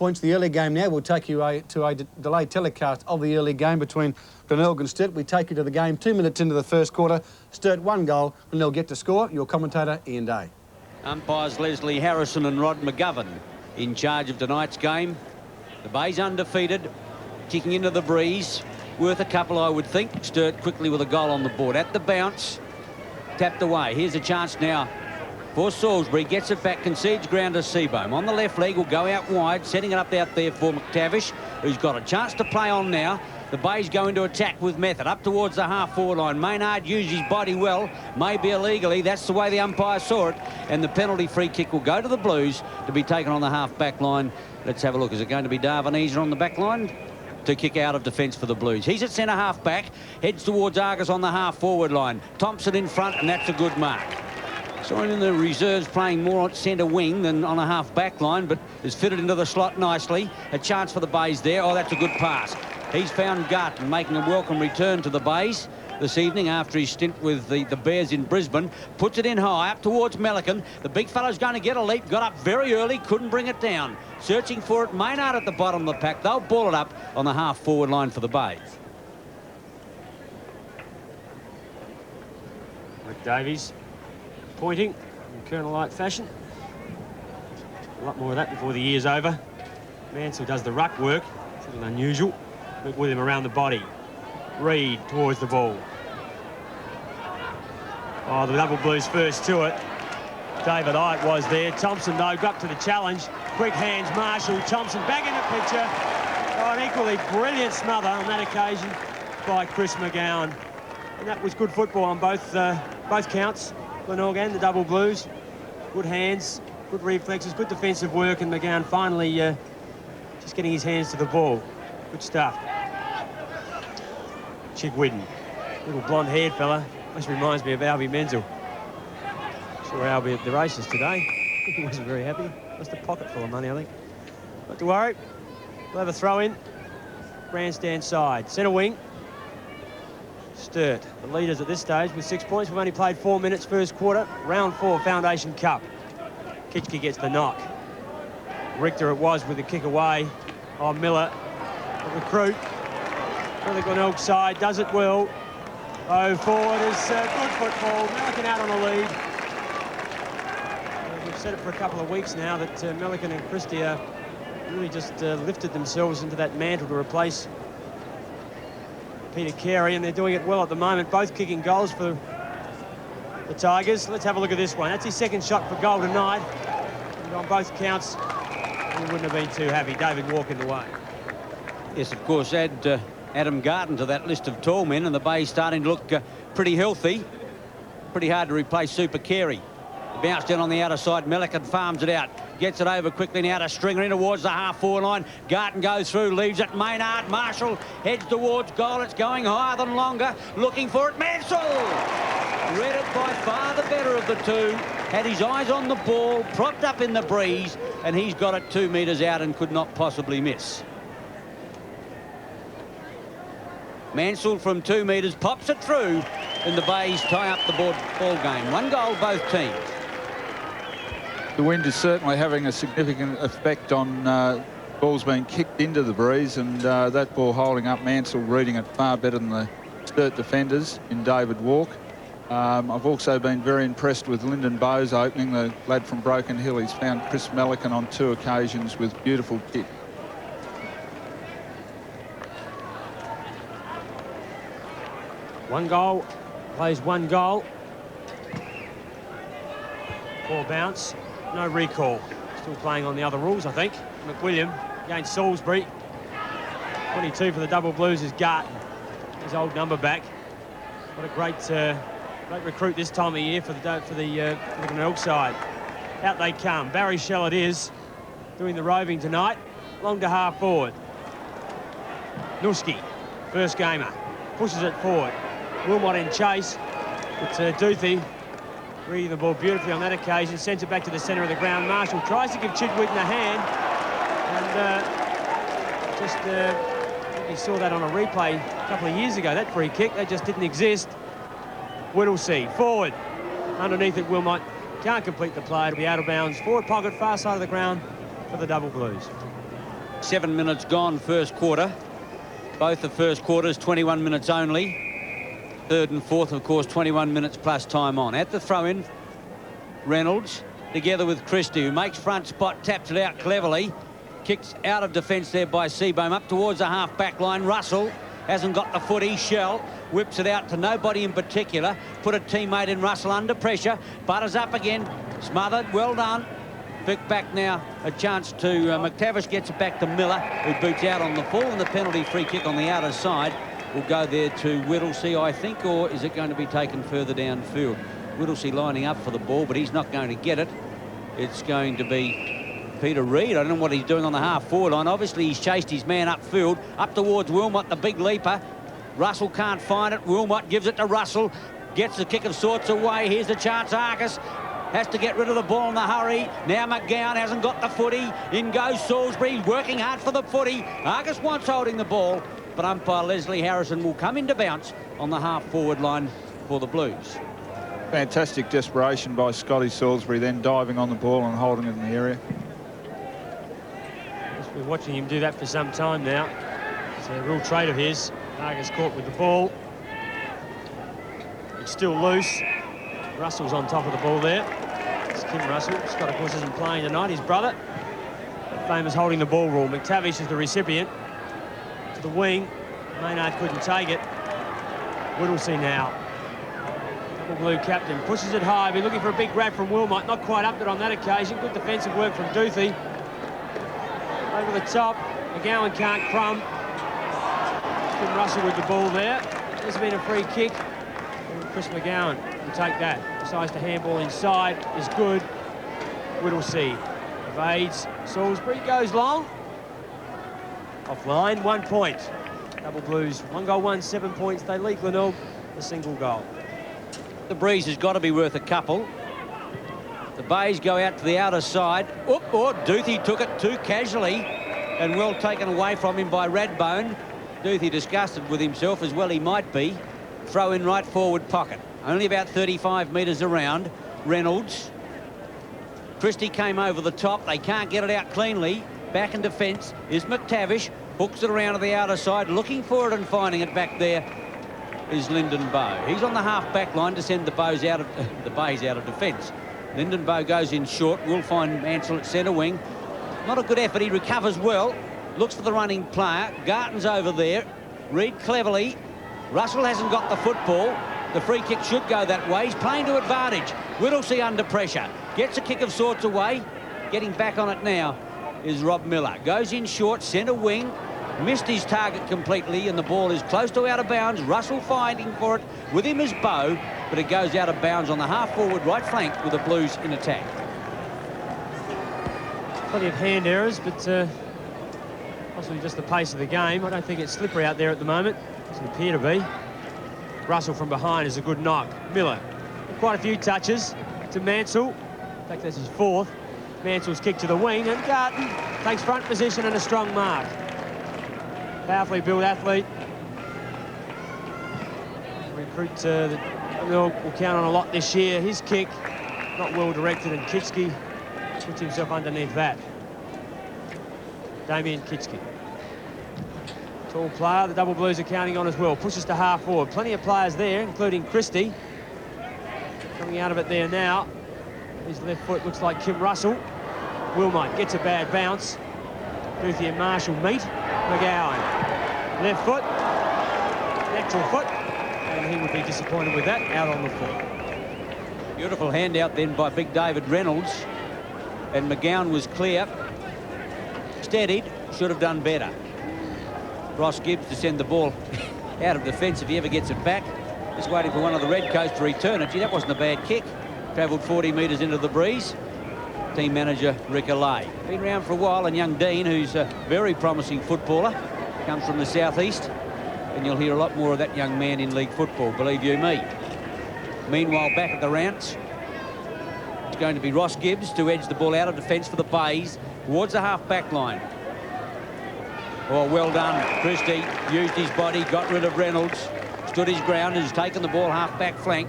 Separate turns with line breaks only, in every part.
Points the early game now. We'll take you to a delayed telecast of the early game between Glenelg and Sturt. We take you to the game 2 minutes into the first quarter. Sturt 1 goal. Glenelg get to score. Your commentator, Ian Day.
Umpires Leslie Harrison and Rod McGovern in charge of tonight's game. The Bay's undefeated, kicking into the breeze. Worth a couple, I would think. Sturt quickly with a goal on the board. At the bounce, tapped away. Here's a chance now for Salisbury. Gets it back, concedes ground to Seabohm. On the left leg, will go out wide, setting it up out there for McTavish, who's got a chance to play on now. The Bay's going to attack with method up towards the half-forward line. Maynard used his body well, maybe illegally. That's the way the umpire saw it. And the penalty free kick will go to the Blues to be taken on the half-back line. Let's have a look. Is it going to be Darvin Easer on the back line to kick out of defence for the Blues? He's at centre half-back, heads towards Argus on the half-forward line. Thompson in front, and that's a good mark. Saw him in the reserves playing more on centre wing than on a half-back line, but is fitted into the slot nicely. A chance for the Bays there. Oh, that's a good pass. He's found Garton making a welcome return to the Bays this evening after his stint with the Bears in Brisbane. Puts it in high up towards Melican. The big fellow's going to get a leap. Got up very early, couldn't bring it down. Searching for it. Maynard at the bottom of the pack. They'll ball it up on the half-forward line for the Bays.
Rick Davies pointing in Colonel-like fashion. A lot more of that before the year's over. Mansell does the ruck work. It's a little unusual. But with him around the body. Reid towards the ball. Oh, the double Blues first to it. David Ite was there. Thompson, though, got to the challenge. Quick hands, Marshall. Thompson back in the picture. Oh, an equally brilliant smother on that occasion by Chris McGowan. And that was good football on both counts. Glenelg and the double Blues. Good hands, good reflexes, good defensive work, and McGowan finally just getting his hands to the ball. Good stuff. Chigwidden, little blonde-haired fella. This reminds me of Albie Menzel. Saw Albie at the races today. He wasn't very happy. Just a pocket full of money, I think. Not to worry. We'll have a throw-in. Grandstand side. Centre wing. Sturt, the leaders at this stage with 6 points. We've only played 4 minutes first quarter. Round 4 Foundation Cup. Kitchke gets the knock. Richter it was with the kick away. Oh, Miller, the recruit for the Glenelg side, does it well. Oh, forward is good football. Melican out on the lead. We've said it for a couple of weeks now that Melican and Christie really just lifted themselves into that mantle to replace Peter Carey, and they're doing it well at the moment, both kicking goals for the Tigers. Let's have a look at this one. That's his second shot for goal tonight. And on both counts, he wouldn't have been too happy. David Walk in the way.
Yes, of course, add Adam Garton to that list of tall men, and the Bay's starting to look pretty healthy. Pretty hard to replace Super Carey. Bounce down on the outer side. Melican farms it out. Gets it over quickly now to Stringer in towards the half-forward line. Garton goes through, leaves it. Maynard, Marshall heads towards goal. It's going higher than longer. Looking for it. Mansell! Read it by far the better of the two. Had his eyes on the ball, propped up in the breeze, and he's got it 2 metres out and could not possibly miss. Mansell from 2 metres pops it through, and the Bays tie up the ball game. 1 goal, both teams.
The wind is certainly having a significant effect on balls being kicked into the breeze, and that ball holding up. Mansell reading it far better than the Sturt defenders in David Walk. I've also been very impressed with Lyndon Bowes opening, the lad from Broken Hill. He's found Chris Melican on 2 occasions with beautiful kick.
One goal, plays 1 goal. Ball bounce, no recall. Still playing on the other rules, I think. McWilliam against Salisbury. 22 for the double Blues is Garton, his old number back. What a great recruit this time of year for the Glenelg side. Out they come. Barry Shell it is, doing the roving tonight. Long to half forward. Nuski, first gamer, pushes it forward. Wilmot in chase. It's Duthie reading the ball beautifully on that occasion. Sends it back to the centre of the ground. Marshall tries to give Chidwitten a hand. And I think we saw that on a replay a couple of years ago, that free kick. That just didn't exist. Whittlesey, forward. Underneath it, Wilmot can't complete the play. It'll be out of bounds. Forward pocket, far side of the ground for the double Blues.
7 minutes gone first quarter. Both the first quarters 21 minutes only. Third and fourth, of course, 21 minutes plus time on. At the throw-in, Reynolds together with Christie, who makes front spot, taps it out cleverly. Kicks out of defence there by Seabohm up towards the half-back line. Russell hasn't got the footy. Shell whips it out to nobody in particular. Put a teammate in Russell under pressure. Butters up again. Smothered. Well done. Vic back now. A chance to McTavish gets it back to Miller, who boots out on the full, and the penalty free kick on the outer side will go there to Whittlesey, I think, or is it going to be taken further downfield? Whittlesey lining up for the ball, but he's not going to get it. It's going to be Peter Reid. I don't know what he's doing on the half-forward line. Obviously, he's chased his man upfield, up towards Wilmot, the big leaper. Russell can't find it. Wilmot gives it to Russell. Gets the kick of sorts away. Here's the chance. Argus has to get rid of the ball in the hurry. Now McGowan hasn't got the footy. In goes Salisbury, working hard for the footy. Argus wants holding the ball, but umpire Leslie Harrison will come into bounce on the half-forward line for the Blues.
Fantastic desperation by Scotty Salisbury, then diving on the ball and holding it in the area.
We're watching him do that for some time now. It's a real trait of his. Argus caught with the ball. It's still loose. Russell's on top of the ball there. It's Kim Russell. Scott, of course, isn't playing tonight. His brother. Famous holding the ball rule. McTavish is the recipient. To the wing. Maynard couldn't take it. Whittlesey now. Double blue captain pushes it high. Be looking for a big grab from Wilmot. Not quite up there on that occasion. Good defensive work from Duthie. Over the top. McGowan can't crumb. Kim Russell with the ball there. There's been a free kick. And Chris McGowan will take that. Decides to handball inside. Is good. Whittlesey evades. Salisbury goes long. Offline, 1 point. Double Blues, 1 goal, 1, 7 points. They lead Glenelg a single goal.
The breeze has got to be worth a couple. The Bays go out to the outer side. Oh, Duthie took it too casually and well taken away from him by Radbone. Duthie disgusted with himself, as well he might be. Throw in right forward pocket. Only about 35 metres around. Reynolds. Christie came over the top. They can't get it out cleanly. Back in defence is McTavish. Hooks it around to the outer side. Looking for it and finding it back there is Lyndon Bowe. He's on the half-back line to send the Bays out of defence. Lyndon Bowe goes in short. Will find Mansell at centre wing. Not a good effort. He recovers well. Looks for the running player. Garton's over there. Reid cleverly. Russell hasn't got the football. The free kick should go that way. He's playing to advantage. Whittlesey under pressure. Gets a kick of sorts away. Getting back on it now is Rob Miller. Goes in short, centre wing. Missed his target completely, and the ball is close to out of bounds. Russell fighting for it. With him is Bowe, but it goes out of bounds on the half-forward right flank with the Blues in attack.
Plenty of hand errors, but possibly just the pace of the game. I don't think it's slippery out there at the moment. Doesn't appear to be. Russell from behind is a good knock. Miller, quite a few touches to Mansell. In fact, that's his fourth. Mansell's kick to the wing, and Garton takes front position and a strong mark. Powerfully built athlete. Recruit that will count on a lot this year. His kick, not well directed, and Kitski puts himself underneath that. Damien Kitski. Tall player, the Double Blues are counting on as well. Pushes to half forward. Plenty of players there, including Christie. Coming out of it there now. His left foot looks like Kim Russell. Wilmot gets a bad bounce. Duthie and Marshall meet. McGowan. Left foot. Natural foot. And he would be disappointed with that. Out on the foot.
Beautiful handout then by big David Reynolds. And McGowan was clear. Steadied. Should have done better. Ross Gibbs to send the ball out of defence if he ever gets it back. Just waiting for one of the Redcoats to return it. Gee, that wasn't a bad kick. Travelled 40 metres into the breeze. Team manager Rick Alay. Been around for a while, and young Dean, who's a very promising footballer, comes from the southeast, and you'll hear a lot more of that young man in league football, believe you me. Meanwhile, back at the Rounce, it's going to be Ross Gibbs to edge the ball out of defence for the Bays towards the half-back line. Oh, well done. Christie used his body, got rid of Reynolds, stood his ground, and has taken the ball half-back flank.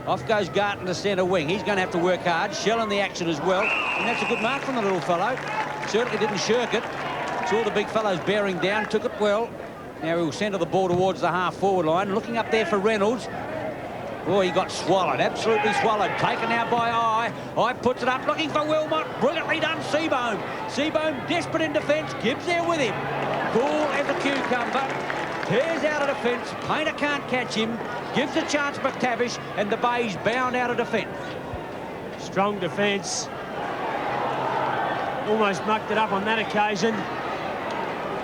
Off goes Garton to centre wing. He's going to have to work hard. Shell in the action as well. And that's a good mark from the little fellow. Certainly didn't shirk it. Saw the big fellows bearing down, took it well. Now he'll centre the ball towards the half-forward line. Looking up there for Reynolds. Oh, he got swallowed, absolutely swallowed. Taken out by Eye. Eye puts it up, looking for Wilmot. Brilliantly done, Seabohm. Seabohm desperate in defence. Gibbs there with him. Cool as a cucumber. Tears out of defence. Painter can't catch him. Gives a chance McTavish, and the Bay's bound out of defence.
Strong defence. Almost mucked it up on that occasion.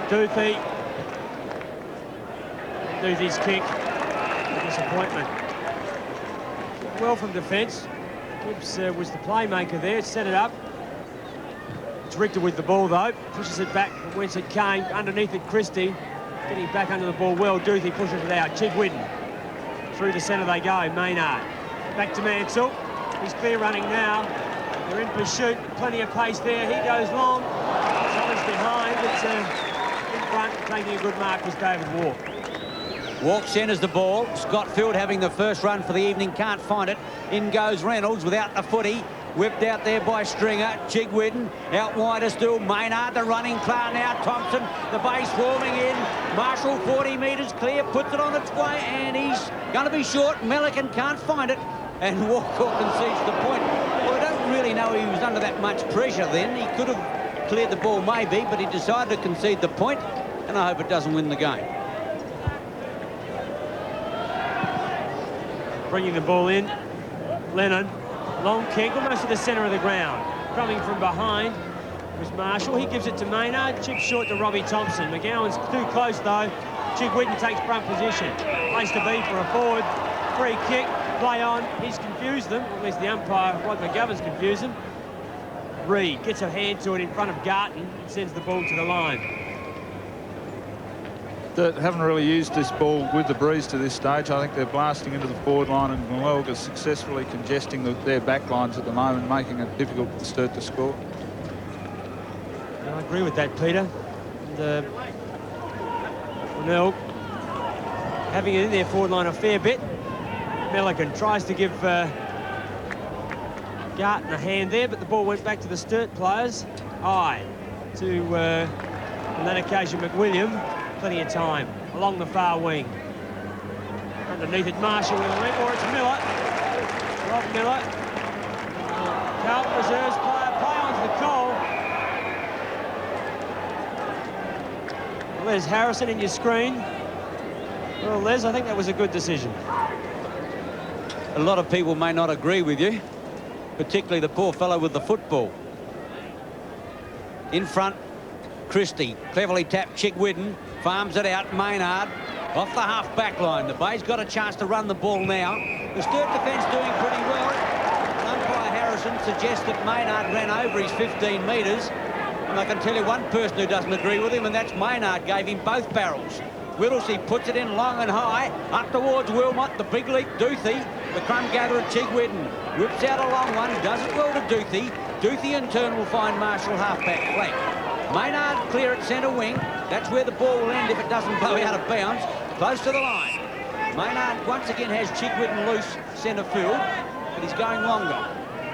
Doothy's kick. A disappointment. Well from defence. Gibbs was the playmaker there. Set it up. It's Richter with the ball though. Pushes it back from whence it came. Underneath it, Christie. Getting back under the ball well. Doothy pushes it out. Chigwidden. Through the centre they go. Maynard. Back to Mansell. He's clear running now. They're in pursuit. Plenty of pace there. He goes long. Someone's behind. It's in front. Taking a good mark was David Walk.
Walk centres the ball. Scott Field having the first run for the evening. Can't find it. In goes Reynolds without the footy. Whipped out there by Stringer. Chigwidden out wider still. Maynard the running car now. Thompson the base swarming in. Marshall 40 metres clear. Puts it on its way and he's going to be short. Melican can't find it. And Walcott concedes the point. Well, I don't really know he was under that much pressure then. He could have cleared the ball maybe, but he decided to concede the point, and I hope it doesn't win the game.
Bringing the ball in. Lennon. Long kick, almost to the centre of the ground. Coming from behind was Marshall. He gives it to Maynard. Chip short to Robbie Thompson. McGowan's too close, though. Chigwidden takes front position. Place to be for a forward. Free kick. Play on. He's confused them. At least the umpire, Rod McGovern's confused them. Reid gets a hand to it in front of Garton and sends the ball to the line.
They haven't really used this ball with the breeze to this stage. I think they're blasting into the forward line, and Glenelg is successfully congesting their back lines at the moment, making it difficult for Sturt to score.
I agree with that, Peter. And Glenelg having it in their forward line a fair bit. Melican tries to give Garton a hand there, but the ball went back to the Sturt players. Eye to, on that occasion, McWilliam. Plenty of time along the far wing. Underneath it, Marshall with a leg, or it's Miller. Rob Miller. Carlton reserves player, play onto the goal. Les Harrison in your screen. Well, Les, I think that was a good decision.
A lot of people may not agree with you, particularly the poor fellow with the football. In front, Christie, cleverly tapped Chigwidden, farms it out, Maynard, off the half-back line. The Bay's got a chance to run the ball now. The Sturt defence doing pretty well. Umpire Harrison suggests that Maynard ran over his 15 metres. And I can tell you one person who doesn't agree with him, and that's Maynard, gave him both barrels. Whittlesey puts it in long and high, up towards Wilmot, the big leap, Doothy, the crumb gatherer, Chigwidden, whips out a long one, does it well to Doothy. Doothy in turn will find Marshall half-back flank. Maynard clear at centre wing. That's where the ball will end if it doesn't blow out of bounds. Close to the line. Maynard once again has Chigwidden loose centre field, but he's going longer.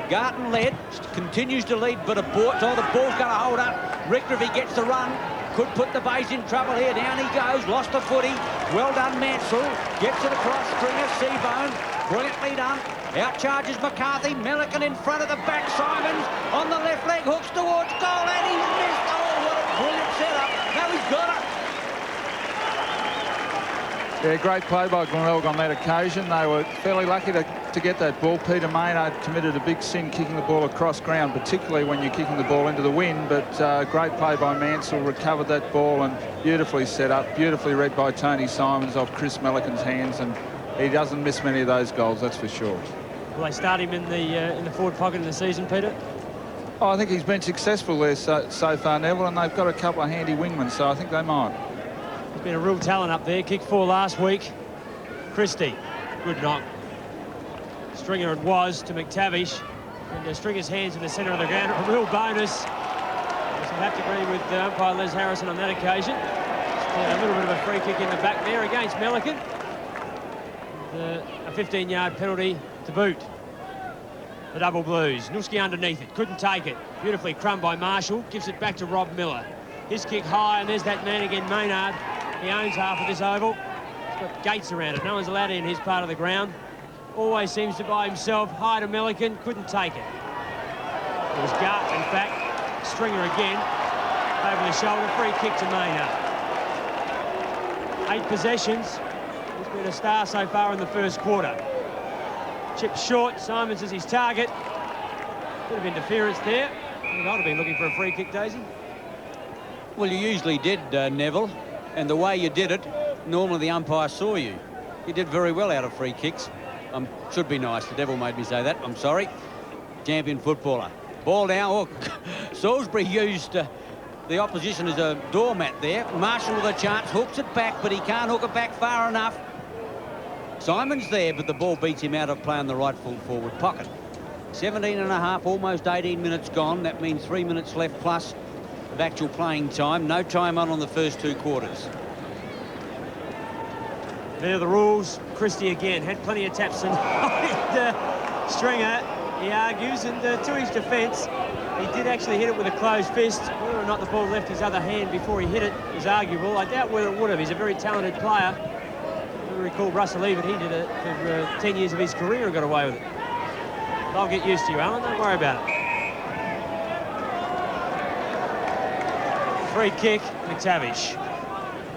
Garton led, continues to lead, but aborts. Oh, the ball's going to hold up. Richter, if he gets the run, could put the Bays in trouble here. Down he goes, lost the footy. Well done, Mansell. Gets it across, Stringer, Seabohm. Brilliantly done. Out charges McCarthy. Melican in front of the back. Simons on the left leg, hooks towards goal, and he's missed. Oh, what a brilliant setup. Now he's got it.
Yeah, great play by Glenelg on that occasion. They were fairly lucky to get that ball. Peter Maynard committed a big sin kicking the ball across ground, particularly when you're kicking the ball into the wind, but great play by Mansell, recovered that ball and beautifully set up, beautifully read by Tony Simons off Chris Melican's hands, and he doesn't miss many of those goals, that's for sure.
Will they start him in the forward pocket in the season, Peter?
Oh, I think he's been successful there so far, Neville, and they've got a couple of handy wingmen, so I think they might.
He's been a real talent up there. Kick 4 last week. Christie, good knock. Stringer it was to McTavish. And Stringer's hands in the centre of the ground. A real bonus. I have to agree with umpire Les Harrison on that occasion. Just a little bit of a free kick in the back there against Melican. A 15-yard penalty to boot. The double blues. Nuski underneath it. Couldn't take it. Beautifully crumbed by Marshall. Gives it back to Rob Miller. His kick high, and there's that man again, Maynard. He owns half of this oval. He's got gates around it. No one's allowed in his part of the ground. Always seems to by himself. High to Milliken, couldn't take it. It was Gart, in fact. Stringer again. Over the shoulder, free kick to Maynard. 8 possessions. He's been a star so far in the first quarter. Chip short, Simons is his target. Bit of interference there. He might have been looking for a free kick, Daisy.
Well, you usually did, Neville, and the way you did it, normally the umpire saw you. You did very well out of free kicks. Should be nice. The devil made me say that. I'm sorry. Champion footballer. Ball now. Oh, Salisbury used the opposition as a doormat there. Marshall with a chance. Hooks it back, but he can't hook it back far enough. Simon's there, but the ball beats him out of play in the right full forward pocket. 17 and a half, almost 18 minutes gone. That means 3 minutes left plus of actual playing time. No time on the first 2 quarters.
There are the rules. Christie again had plenty of taps and Stringer, he argues, and to his defence, he did actually hit it with a closed fist. Whether or not the ball left his other hand before he hit it is arguable. I doubt whether it would have. He's a very talented player. I recall Russell Evert, he did it for 10 years of his career and got away with it. I'll get used to you, Alan, don't worry about it. Free kick, McTavish.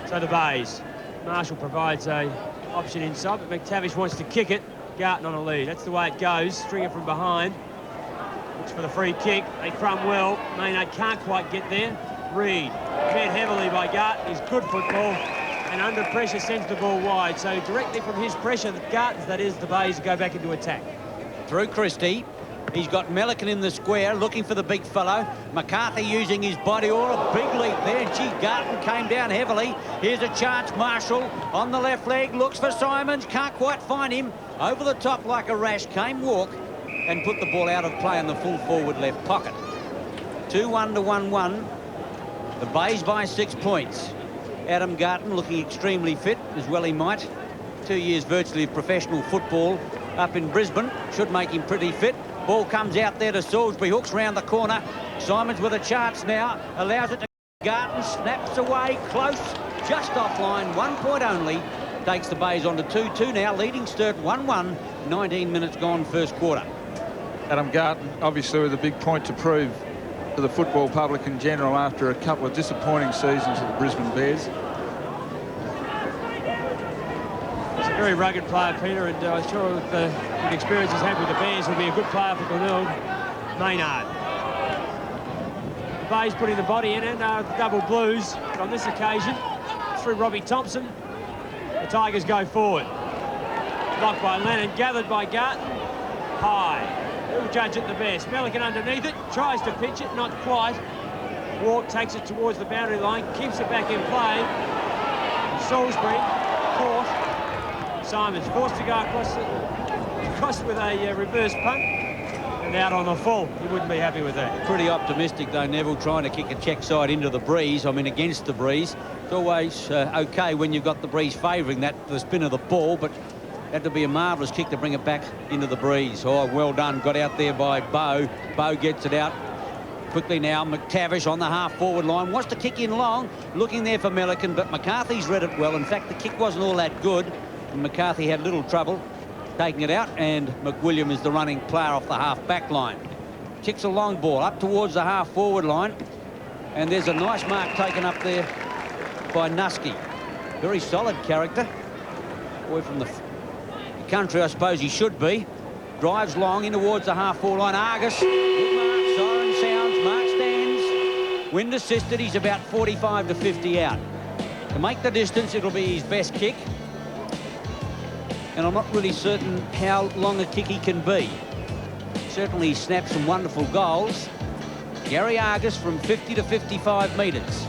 So the Bays. Marshall provides a option inside, but McTavish wants to kick it. Garton on a lead. That's the way it goes. Stringer from behind. Looks for the free kick. They crumb well. Maynard can't quite get there. Reed, met heavily by Garton. He's good football. And under pressure sends the ball wide. So directly from his pressure, the Gartons, that is, the Bays go back into attack.
Through Christie. He's got Milliken in the square, looking for the big fellow. McCarthy using his body. Oh, a big leap there. Gee, Garton came down heavily. Here's a chance. Marshall on the left leg. Looks for Simons. Can't quite find him. Over the top like a rash. Came Walk and put the ball out of play in the full forward left pocket. 2-1 to 1-1. The Bays by 6 points. Adam Garton looking extremely fit, as well he might. 2 years virtually of professional football up in Brisbane. Should make him pretty fit. Ball comes out there to Salisbury. Hooks round the corner. Simons with a chance now. Allows it to Garton. Snaps away. Close. Just offline. 1 point only. Takes the Bays on to 2-2 now. Leading Sturt 1-1. 19 minutes gone first quarter.
Adam Garton, obviously with a big point to prove to the football public in general after a couple of disappointing seasons of the Brisbane Bears.
He's a very rugged player, Peter, and I'm sure with the experience he's had with the Bears, he'll be a good player for Glenelg. Maynard. The Bays putting the body in and the double blues. But on this occasion, through Robbie Thompson, the Tigers go forward. Blocked by Lennon, gathered by Garton. High. Who'll judge it the best? Milliken underneath it, tries to pitch it, not quite. Walk takes it towards the boundary line, keeps it back in play. Salisbury caught. Simons forced to go across with a reverse punt and out on the full. He wouldn't be happy with that.
Pretty optimistic though, Neville, trying to kick a check side into the breeze. I mean, against the breeze. It's always okay when you've got the breeze favouring that, the spin of the ball, but had to be a marvellous kick to bring it back into the breeze. Oh, well done. Got out there by Bowe. Bowe gets it out quickly now. McTavish on the half-forward line. Wants to kick in long. Looking there for Milliken, but McCarthy's read it well. In fact, the kick wasn't all that good. And McCarthy had little trouble taking it out, and McWilliam is the running player off the half-back line. Kicks a long ball up towards the half-forward line. And there's a nice mark taken up there by Nusky. Very solid character. Boy from the country, I suppose he should be. Drives long in towards the half-forward line. Argus. Good mark. Siren sounds. Mark stands. Wind assisted. He's about 45 to 50 out. To make the distance, it'll be his best kick. And I'm not really certain how long a kick he can be. Certainly he snapped some wonderful goals. Gary Argus from 50 to 55 metres.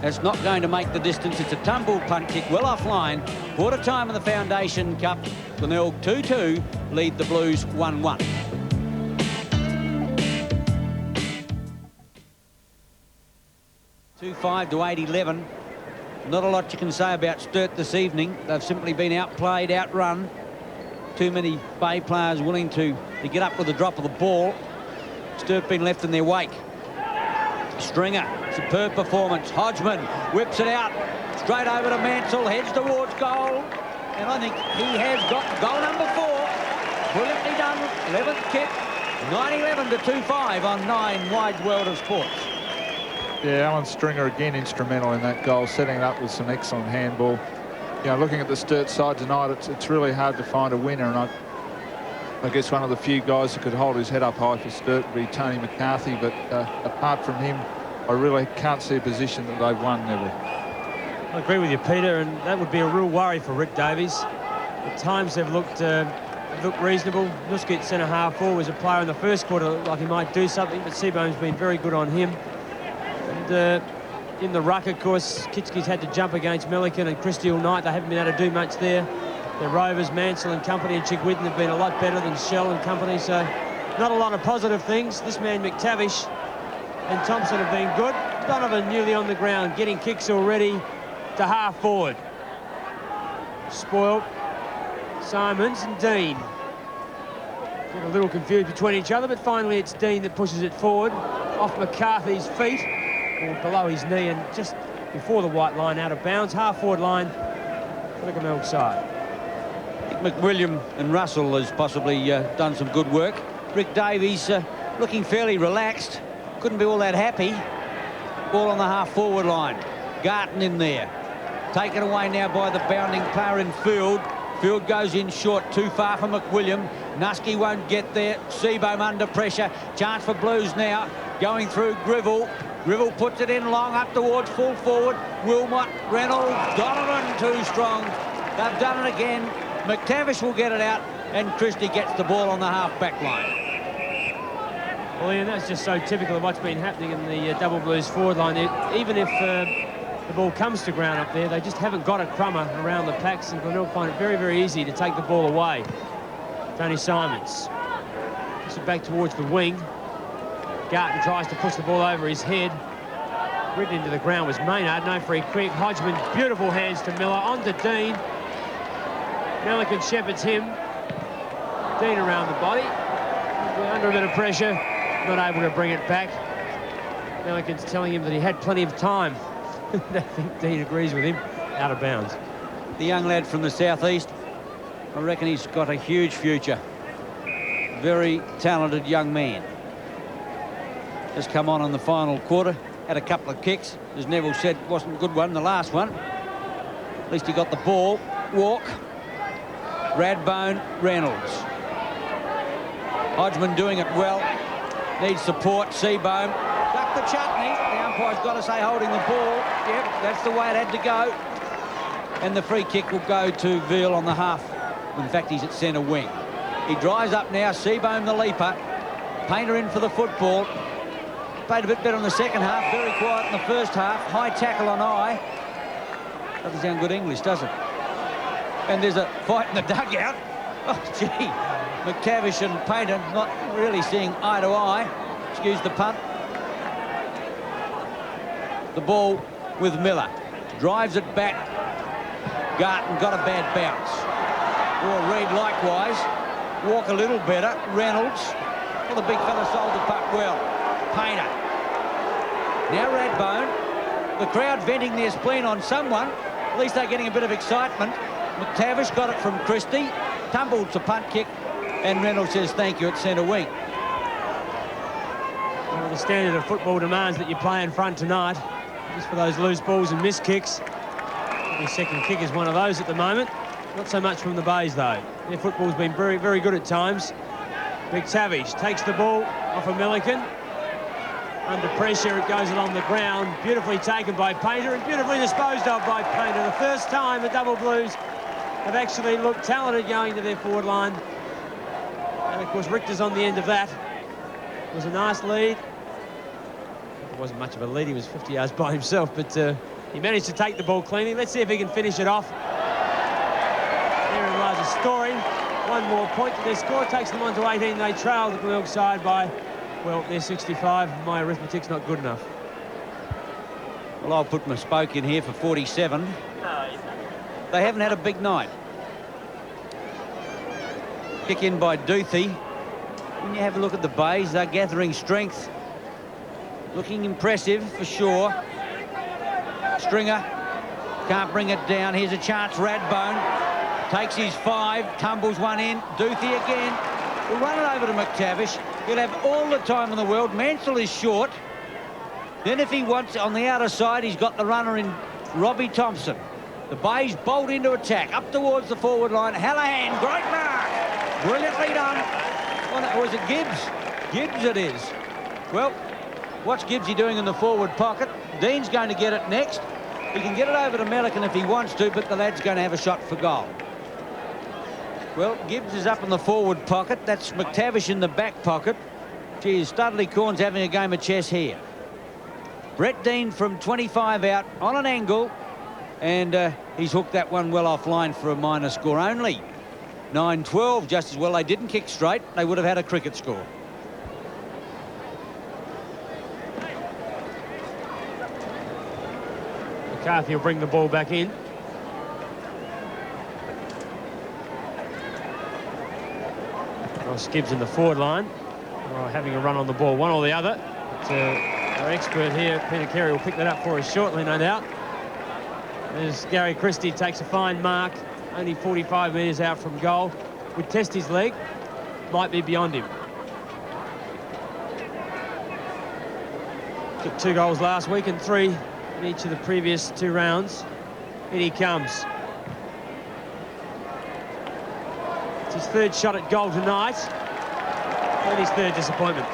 That's not going to make the distance. It's a tumble punt kick, well offline. Quarter time in the Foundation Cup. Glenelg 2-2, lead the Blues 1-1. $2-5 to 8-11. Not a lot you can say about Sturt this evening. They've simply been outplayed, outrun. Too many Bay players willing to get up with the drop of the ball. Sturt been left in their wake. Stringer, superb performance. Hodgman whips it out. Straight over to Mansell, heads towards goal. And I think he has got goal number 4. Brilliantly done. 11th kick. 9-11 to 2-5 on 9 Wide World of Sports.
Yeah, Alan Stringer again instrumental in that goal, setting it up with some excellent handball. You know, looking at the Sturt side tonight, it's really hard to find a winner, and I guess one of the few guys who could hold his head up high for Sturt would be Tony McCarthy, but apart from him, I really can't see a position that they've won, Neville.
I agree with you, Peter, and that would be a real worry for Rick Davies. At times they've looked reasonable. Nuskit centre-half forward was a player in the first quarter, looked like he might do something, but Seabone's been very good on him. And in the ruck, of course, Kitski's had to jump against Milliken and Christie all night. They haven't been able to do much there. The Rovers, Mansell and company, and Chigwidden have been a lot better than Shell and company, so not a lot of positive things. This man, McTavish, and Thompson have been good. Donovan newly on the ground, getting kicks already to half forward. Spoiled. Simons and Dean. Get a little confused between each other, but finally it's Dean that pushes it forward off McCarthy's feet, or below his knee, and just before the white line, out of bounds. Half forward line for the Glenelg side.
McWilliam and Russell has possibly done some good work. Rick Davies looking fairly relaxed. Couldn't be all that happy. Ball on the half forward line. Garton in there. Taken away now by the bounding player in Field. Field goes in short, too far for McWilliam. Nusky won't get there. Seabohm under pressure. Chance for Blues now. Going through Grivell. Grivell puts it in long up towards full forward. Wilmot, Reynolds, Donovan too strong. They've done it again. McTavish will get it out, and Christie gets the ball on the half-back line.
Well, Ian, that's just so typical of what's been happening in the Double Blues forward line. Even if the ball comes to ground up there, they just haven't got a crummer around the packs, and Glenelg find it very, very easy to take the ball away. Tony Simons puts it back towards the wing. Garton tries to push the ball over his head. Ridden into the ground was Maynard, no free kick. Hodgman, beautiful hands to Miller, on to Dean. Milliken shepherds him. Dean around the body. Under a bit of pressure, not able to bring it back. Milliken's telling him that he had plenty of time. I think Dean agrees with him. Out of bounds.
The young lad from the southeast, I reckon he's got a huge future. Very talented young man. Just come on in the final quarter. Had a couple of kicks. As Neville said, wasn't a good one, the last one. At least he got the ball. Walk. Radbone, Reynolds. Hodgman doing it well. Needs support. Seabohm. Duck the chutney. The umpire's got to say holding the ball. Yep, that's the way it had to go. And the free kick will go to Veal on the half. In fact, he's at centre wing. He drives up now. Seabohm the leaper. Painter in for the football. Played a bit better in the second half. Very quiet in the first half. High tackle on eye. Doesn't sound good English, does it? And there's a fight in the dugout. Oh, gee. McTavish and Painter not really seeing eye to eye. Excuse the punt. The ball with Miller. Drives it back. Garton got a bad bounce. Or Reid likewise. Walk a little better. Reynolds. Well, the big fella sold the puck well. Painter. Now Radbone. The crowd venting their spleen on someone. At least they're getting a bit of excitement. McTavish got it from Christie. Tumbled to punt kick. And Reynolds says thank you at centre wing.
Well, the standard of football demands that you play in front tonight. Just for those loose balls and missed kicks. The second kick is one of those at the moment. Not so much from the Bays, though. Their football's been very, very good at times. McTavish takes the ball off of Milliken. Under pressure, it goes along the ground. Beautifully taken by Painter and beautifully disposed of by Painter. The first time the Double Blues have actually looked talented going to their forward line. And, of course, Richter's on the end of that. It was a nice lead. It wasn't much of a lead. He was 50 yards by himself, but he managed to take the ball cleanly. Let's see if he can finish it off. Therein lies a story. One more point to their score. Takes them on to 18. They trail the Glenelg side by, well, they're 65. My arithmetic's not good enough.
Well, I'll put my spoke in here for 47. They haven't had a big night. Kick in by Duthie. When you have a look at the Bays, they're gathering strength. looking impressive for sure. Stringer can't bring it down. Here's a chance. Radbone takes his 5, tumbles one in. Duthie again. We'll run it over to McTavish. He'll have all the time in the world. Mansell is short. Then if he wants on the outer side, he's got the runner in Robbie Thompson. The Bays bolt into attack up towards the forward line. Hallahan, great mark. Brilliantly done. Or is it Gibbs? Gibbs it is. Well, what's Gibbsy doing in the forward pocket? Dean's going to get it next. He can get it over to Melican if he wants to, but the lad's going to have a shot for goal. Well, Gibbs is up in the forward pocket. That's McTavish in the back pocket. Geez, Studley Corn's having a game of chess here. Brett Dean from 25 out on an angle, and he's hooked that one well offline for a minor score only. 9-12, just as well. They didn't kick straight. They would have had a cricket score.
McCarthy will bring the ball back in. Ross Gibbs in the forward line, having a run on the ball, one or the other. But, our expert here, Peter Carey, will pick that up for us shortly, no doubt. As Gary Christie takes a fine mark, only 45 metres out from goal. Would test his leg, might be beyond him. Took 2 goals last week and 3 in each of the previous 2 rounds. In he comes. It's his 3rd shot at goal tonight, and his 3rd disappointment.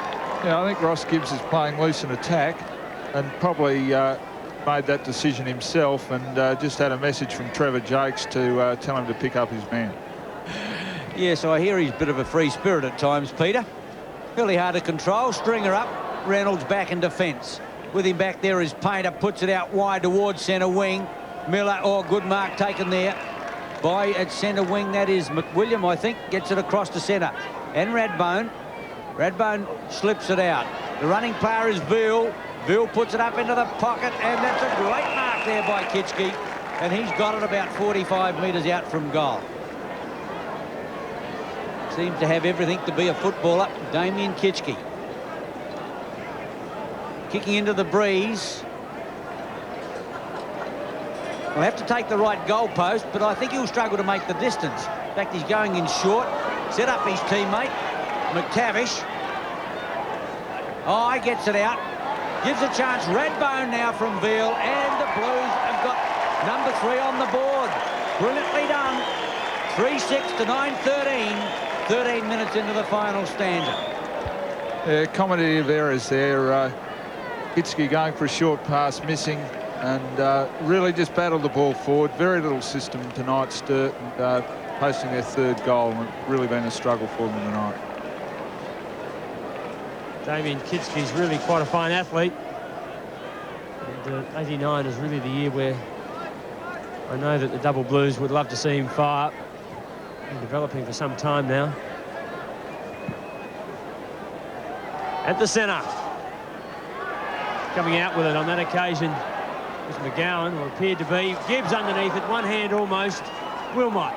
Yeah, I think Ross Gibbs is playing loose in attack and probably made that decision himself, and just had a message from Trevor Jakes to tell him to pick up his man.
Yes, I hear he's a bit of a free spirit at times, Peter. Really hard to control. Stringer up, Reynolds back in defence. With him back there is Painter, puts it out wide towards centre wing. Miller, good mark taken there by at centre wing. That is McWilliam, I think, gets it across to centre. And Radbone. Radbone slips it out. The running player is Veal. Veal puts it up into the pocket, and that's a great mark there by Kitchke. And he's got it about 45 metres out from goal. Seems to have everything to be a footballer, Damien Kitchke. Kicking into the breeze. Will have to take the right goalpost, but I think he'll struggle to make the distance. In fact, he's going in short. Set up his teammate, McTavish. He gets it out. Gives a chance. Radbone now from Veal, and the Blues have got number 3 on the board. Brilliantly done. 3-6 to 9-13. 13 minutes into the final stanza.
Yeah, accommodative errors there. Kitchke going for a short pass, missing, and really just battled the ball forward. Very little system tonight, Sturt, and posting their 3rd goal, and it's really been a struggle for them tonight.
Damien Kitchke's really quite a fine athlete. And 89 is really the year where I know that the Double Blues would love to see him fire. Been developing for some time now. At the centre. Coming out with it on that occasion was McGowan, or appeared to be. Gibbs underneath it, one hand almost. Wilmot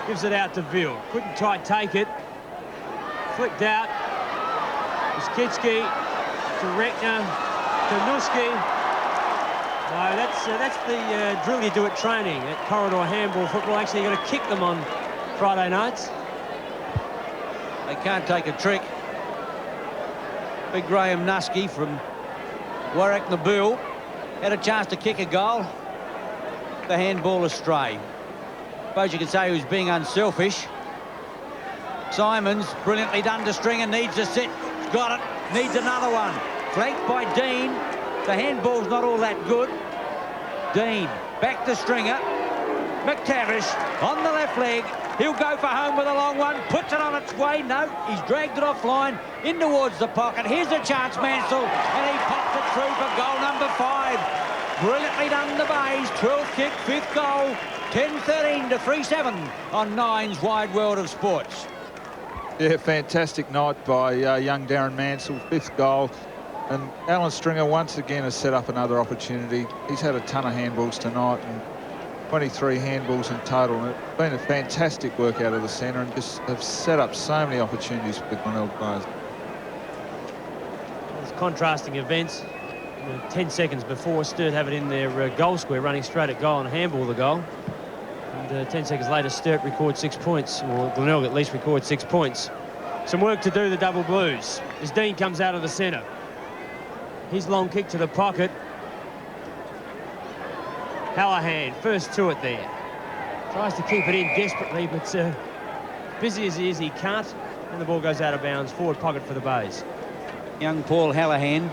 gives it out to Veal. Couldn't quite take it. Flicked out. It's Kitchke to Reckner to Nuski. No, that's the drill you do at training, at corridor handball football. Actually, you've got to kick them on Friday nights.
They can't take a trick. Big Graham Nuski from Warwick Nabil had a chance to kick a goal. The handball astray. Suppose you could say he was being unselfish. Simons, brilliantly done to Stringer, needs a sit. Got it, needs another one. Flanked by Dean. The handball's not all that good. Dean, back to Stringer. McTavish on the left leg. He'll go for home with a long one. Puts it on its way. No, he's dragged it offline. In towards the pocket. Here's a chance, Mansell. And he pops it through for goal number 5. Brilliantly done the Bays. 12th kick, 5th goal. 10-13 to 3-7 on Nine's Wide World of Sports.
Yeah, fantastic night by young Darren Mansell. 5th goal. And Alan Stringer once again has set up another opportunity. He's had a ton of handballs tonight, and 23 handballs in total. And it's been a fantastic work out of the centre, and just have set up so many opportunities for the Glenelg players.
As contrasting events. 10 seconds before, Sturt have it in their goal square, running straight at goal and handball the goal. And 10 seconds later, Sturt records 6 points, or Glenelg at least records 6 points. Some work to do, the double blues, as Dean comes out of the centre. His long kick to the pocket. Hallahan, first to it there. Tries to keep it in desperately, but busy as he is, he can't. And the ball goes out of bounds, forward pocket for the Bays.
Young Paul Hallahan.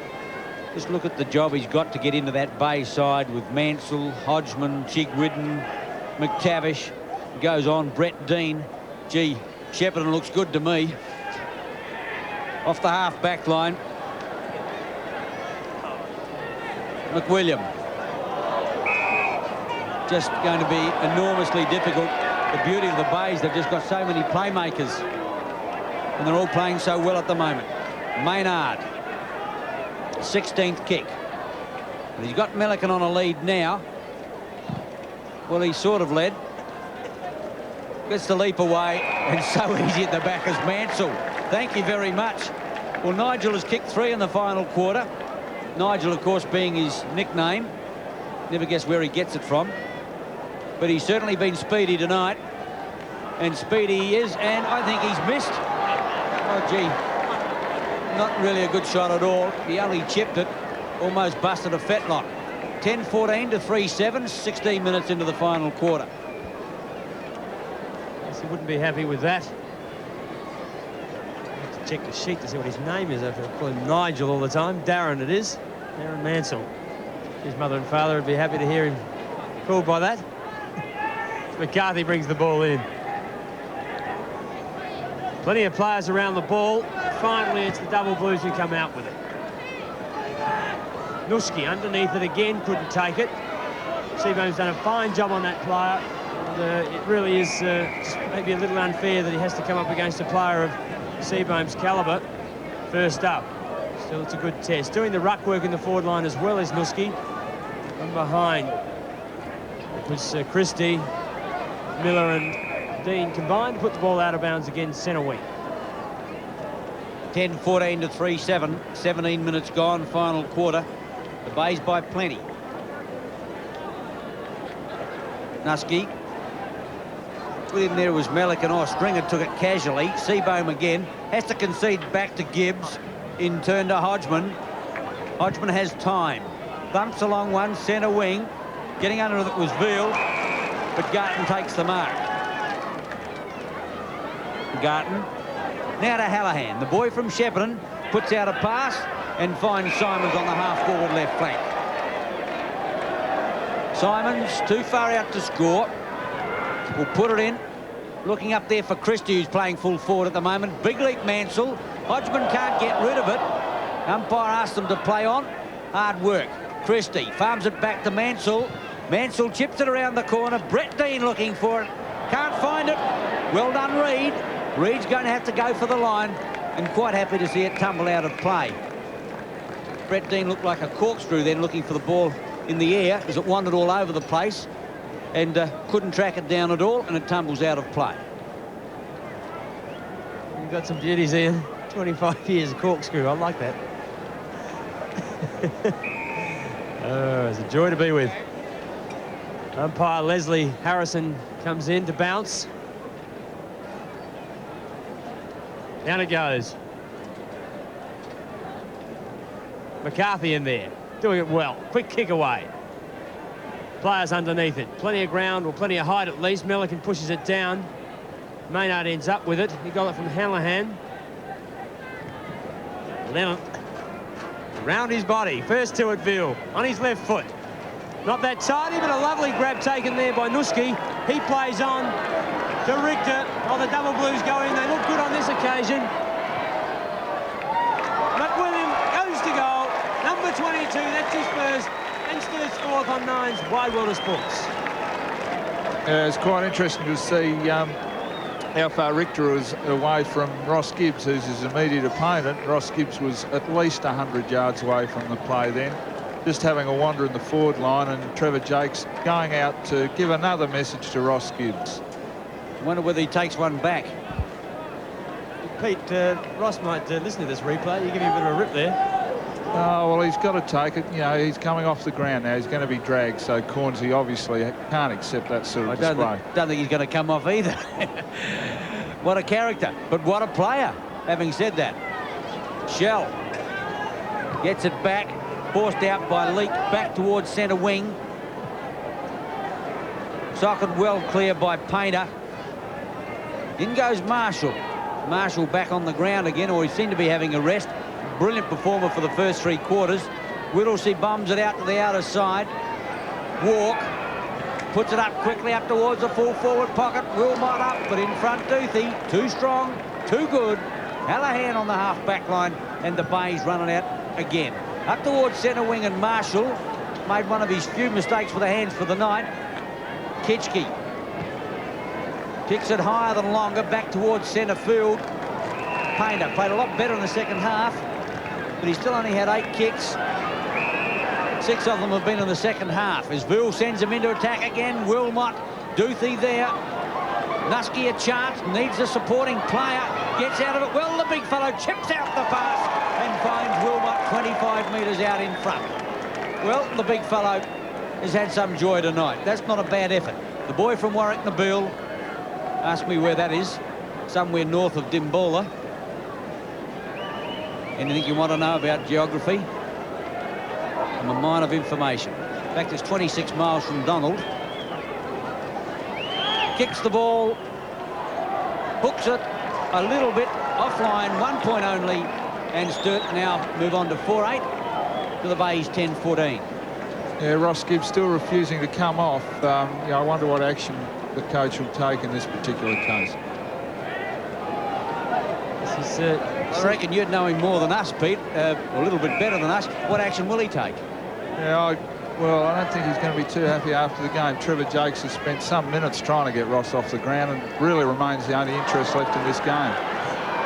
Just look at the job he's got to get into that Bay side with Mansell, Hodgman, Chigwidden, McTavish. Goes on, Brett Dean. Gee, Shepparton looks good to me. Off the half back line. McWilliam. Just going to be enormously difficult. The beauty of the Bays, they've just got so many playmakers. And they're all playing so well at the moment. Maynard. 16th kick. And he's got Melican on a lead now. Well, he's sort of led. Gets the leap away, and so easy at the back as Mansell. Thank you very much. Well, Nigel has kicked 3 in the final quarter. Nigel, of course, being his nickname. Never guess where he gets it from. But he's certainly been speedy tonight. And speedy he is, and I think he's missed. Oh, gee. Not really a good shot at all. He only chipped it, almost busted a fetlock. 10-14 to 3-7, 16 minutes into the final quarter.
Yes, he wouldn't be happy with that. I have to check the sheet to see what his name is. I have to call him Nigel all the time. Darren it is. Darren Mansell. His mother and father would be happy to hear him called by that. McCarthy brings the ball in. Plenty of players around the ball. Finally, it's the double blues who come out with it. Nuski underneath it again, couldn't take it. Seabone's done a fine job on that player. And, it really is just maybe a little unfair that he has to come up against a player of Seabone's calibre first up. Still, it's a good test. Doing the ruck work in the forward line as well as Nuski. From behind, it was Christie, Miller and Dean combined to put the ball out of bounds again, centre wing.
10-14 to 3-7, 17 minutes gone, final quarter. The Bays by plenty. Nuski. With him there was Melican. Oh, Stringer took it casually. Seabohm again. Has to concede back to Gibbs. In turn to Hodgman. Hodgman has time. Bumps along one, centre wing. Getting under it was Veal. But Garton takes the mark. Garton. Now to Hallahan. The boy from Shepparton puts out a pass and finds Simons on the half-forward left flank. Simons too far out to score. Will put it in. Looking up there for Christie, who's playing full forward at the moment. Big leap Mansell. Hodgman can't get rid of it. Umpire asked them to play on. Hard work. Christie farms it back to Mansell. Mansell chips it around the corner. Brett Dean looking for it. Can't find it. Well done, Reid. Reid's going to have to go for the line, and quite happy to see it tumble out of play. Brett Dean looked like a corkscrew then, looking for the ball in the air as it wandered all over the place and couldn't track it down at all, and it tumbles out of play.
You've got some beauties, Ian. 25 years of corkscrew. I like that. Oh, it's a joy to be with. Umpire Leslie Harrison comes in to bounce. Down it goes. McCarthy in there, doing it well. Quick kick away. Players underneath it. Plenty of ground, or plenty of height at least. Melican pushes it down. Maynard ends up with it. He got it from Hallahan. Lennon around his body. First to it, Veal. On his left foot. Not that tidy, but a lovely grab taken there by Nuski. He plays on to Richter. Oh, the double blues go in. They look good on this occasion. McWilliam goes to goal. Number 22, that's his first. And Sturt's fourth on Nines. Wide World of Sports.
It's quite interesting to see how far Richter was away from Ross Gibbs, who's his immediate opponent. Ross Gibbs was at least 100 yards away from the play then. Just having a wander in the forward line, and Trevor Jakes going out to give another message to Ross Gibbs.
I wonder whether he takes one back.
Pete, Ross might listen to this replay. You give him a bit of a rip there.
Oh, well, he's got to take it. You know, he's coming off the ground now. He's going to be dragged, so Cornsey obviously can't accept that sort of display.
Don't think he's going to come off either. What a character, but what a player. Having said that, Shell gets it back, forced out by Leak, back towards centre wing. Socket well clear by Painter. In goes Marshall. Marshall back on the ground again, or he seemed to be having a rest. Brilliant performer for the first 3 quarters. Whittlesey bums it out to the outer side. Walk puts it up quickly up towards the full forward pocket. Wilmot up, but in front Duthie. Too strong, too good. Hallahan on the half back line, and the Bays running out again. Up towards centre wing, and Marshall made one of his few mistakes with the hands for the night. Kitchke kicks it higher than longer, back towards centre field. Painter played a lot better in the second half, but he still only had 8 kicks. 6 of them have been in the second half. As Veal sends him into attack again, Wilmot, Duthie there. Nusky a chance, needs a supporting player, gets out of it. Well, the big fellow chips out the pass and finds Wilmot 25 metres out in front. Well, the big fellow has had some joy tonight. That's not a bad effort. The boy from Warwick Nabil, ask me where that is, somewhere north of Dimbola. Anything you want to know about geography? I'm a mine of information. In fact, it's 26 miles from Donald. Kicks the ball, hooks it a little bit offline, 1 point only, and Sturt now move on to 4-8 to the Bays 10-14.
Yeah, Ross Gibbs still refusing to come off. Yeah, I wonder what action the coach will take in this particular case.
This is,
I reckon you'd know him more than us, Pete, a little bit better than us. What action will he take?
Yeah, well, I don't think he's going to be too happy after the game. Trevor Jakes has spent some minutes trying to get Ross off the ground and really remains the only interest left in this game.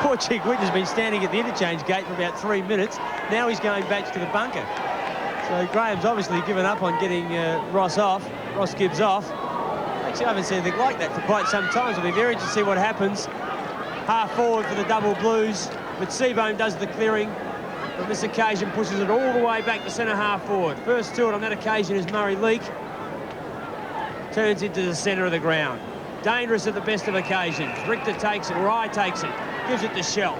poor Chick Witt has been standing at the interchange gate for about 3 minutes. Now he's going back to the bunker. So Graham's obviously given up on getting Ross Gibbs off. Actually, I haven't seen anything like that for quite some time. So it'll be very interesting to see what happens. Half forward for the double blues, but Seabohm does the clearing. On this occasion, pushes it all the way back to centre half forward. First to it on that occasion is Murray Leak. Turns into the centre of the ground. Dangerous at the best of occasions. Richter takes it, Rye takes it, gives it to Shell.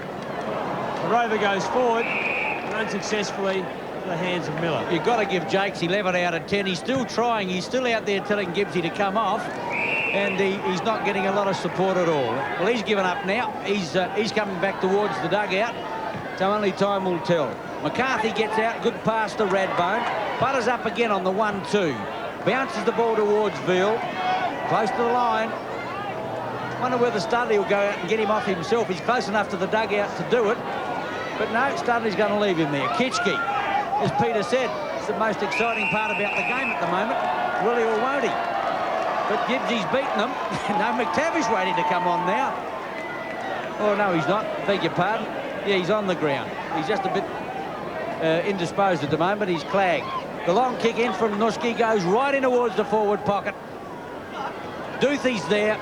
The Rover goes forward, but unsuccessfully to the hands of Miller.
You've got to give Jakes 11 out of 10. He's still trying. He's still out there telling Gibbsy to come off, and he's not getting a lot of support at all. Well, he's given up now. He's coming back towards the dugout, so only time will tell. McCarthy gets out, good pass to Radbone. Butters up again on the 1-2. Bounces the ball towards Veal, close to the line. Wonder whether Studley will go out and get him off himself. He's close enough to the dugout to do it. But no, Studley's going to leave him there. Kitchke, as Peter said, it's the most exciting part about the game at the moment. Will he or won't he? But Gibbsy's beaten them. No, McTavish waiting to come on now. Oh, no, he's not. Beg your pardon. Yeah, he's on the ground. He's just a bit indisposed at the moment. He's clagged. The long kick in from Nusky goes right in towards the forward pocket. Duthie's there,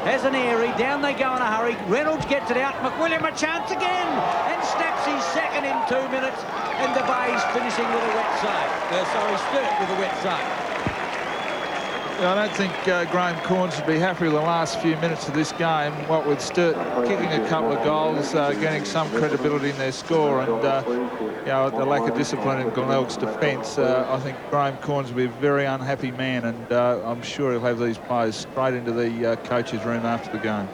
has an airy, down they go in a hurry. Reynolds gets it out, McWilliam a chance again, and snaps his second in 2 minutes, and the Bays finishing with a wet save. Sturt with a wet save.
Yeah, I don't think Graham Corns would be happy with the last few minutes of this game. What with Sturt kicking a couple of goals, getting some credibility in their score, and you know, the lack of discipline in Glenelg's defence, I think Graham Corns will be a very unhappy man, and I'm sure he'll have these players straight into the coach's room after the game.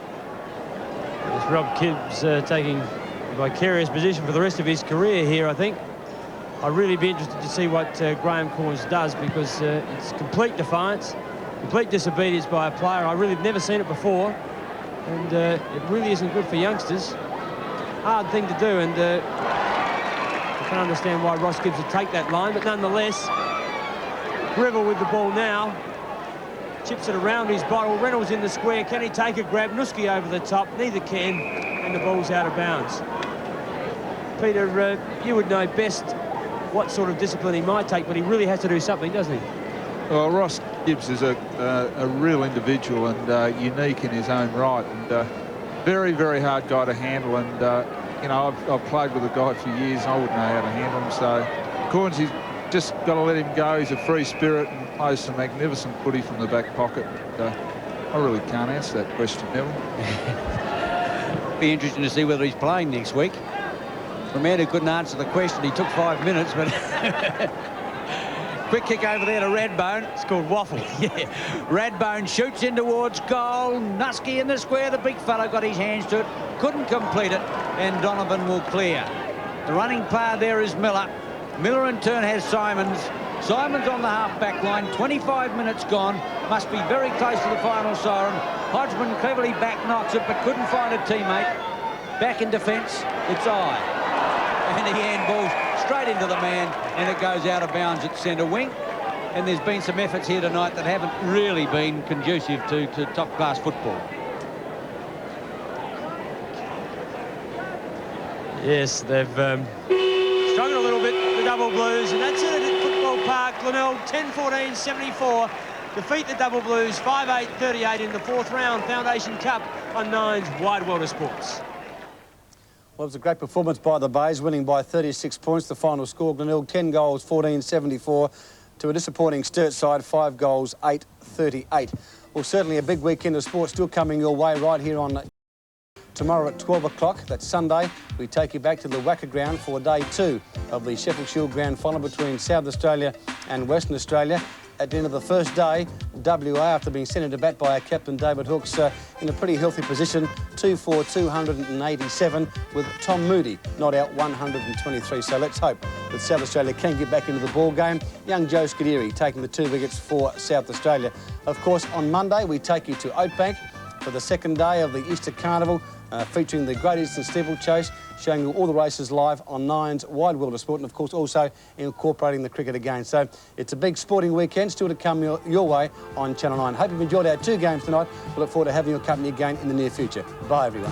It's Rob Gibbs taking a vicarious position for the rest of his career here, I think. I'd really be interested to see what Graham Corns does, because it's complete defiance, complete disobedience by a player. I really have never seen it before, and it really isn't good for youngsters. Hard thing to do, and I can understand why Ross Gibbs would take that line, but nonetheless, Greville with the ball now. Chips it around his bottle. Reynolds in the square. Can he take a grab? Nusky over the top. Neither can, and the ball's out of bounds. Peter, you would know best what sort of discipline he might take, but he really has to do something, doesn't he?
Well, Ross Gibbs is a real individual and unique in his own right, and very, very hard guy to handle, and you know, I've played with a guy for years. I wouldn't know how to handle him. So, Corns, he's just got to let him go. He's a free spirit and plays some magnificent footy from the back pocket. I really can't answer that question, Neville.
Be interesting to see whether he's playing next week. For a man who couldn't answer the question, he took 5 minutes, but quick kick over there to Radbone.
It's called waffle.
Yeah, Radbone shoots in towards goal. Nusky in the square. The big fellow got his hands to it, couldn't complete it, and Donovan will clear. The running player there is Miller. Miller in turn has Simons. Simons on the half-back line. 25 minutes gone. Must be very close to the final siren. Hodgman cleverly back knocks it, but couldn't find a teammate. Back in defence, it's I. And he handballs straight into the man, and it goes out of bounds at centre wing. And there's been some efforts here tonight that haven't really been conducive to top-class football.
Yes, they've struggled a little bit, the Double Blues, and that's it at Football Park. Glenelg 10-14-74 defeat the Double Blues 5-8-38 in the 4th round Foundation Cup on Nine's Wide World of Sports.
Well, it was a great performance by the Bays, winning by 36 points. The final score, Glenelg 10 goals, 14-74 to a disappointing Sturt side, 5 goals, 8-38. Well, certainly a big weekend of sport still coming your way right here on tomorrow at 12 o'clock. That's Sunday. We take you back to the Wacker ground for day 2 of the Sheffield Shield Grand Final between South Australia and Western Australia. At the end of the first day, WA, after being sent into bat by our captain David Hooks, in a pretty healthy position, 2 for 287, with Tom Moody not out 123. So let's hope that South Australia can get back into the ball game. Young Joe Scuderi taking the 2 wickets for South Australia. Of course, on Monday, we take you to Oakbank for the second day of the Easter Carnival, featuring the Great Eastern Steeplechase, showing you all the races live on Nine's Wide World of Sport, and of course also incorporating the cricket again. So it's a big sporting weekend still to come your way on Channel 9. Hope you've enjoyed our 2 games tonight. We look forward to having your company again in the near future. Bye, everyone.